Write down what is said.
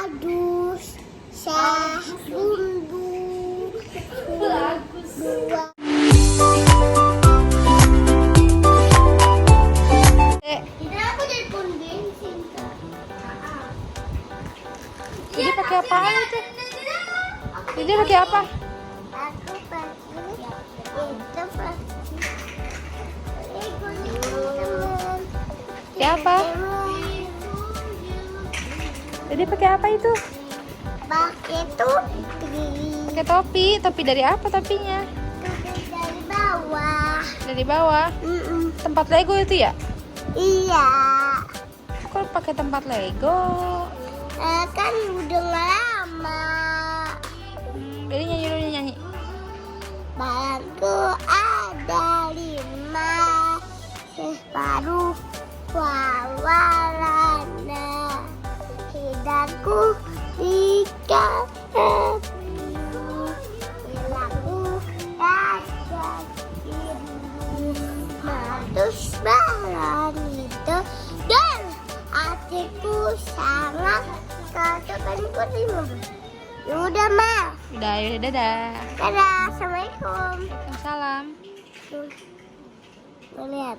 adus bumbu dua. Ini aku jadi pun bensin Kak. Jadi pakai apaan itu? Jadi pakai apa? Aku pakai itu pakai Lego teman. Pakai apa? Jadi pakai apa itu? Pakai topi. Pakai topi. Topi dari apa topinya? Topi dari bawah. Dari bawah. Tempat Lego itu ya? Iya. Kok pakai tempat Lego? Kan udah nggak lama. Jadi nyanyi dulu nyanyi. Balangku ada 5, separuh warna. Hidangku 3, hilaku ada matus balon itu dan hatiku sangat katakanku 5. Udah mah. Udah, yaudah, dadah. Dadah, assalamualaikum. Salam. Lihat.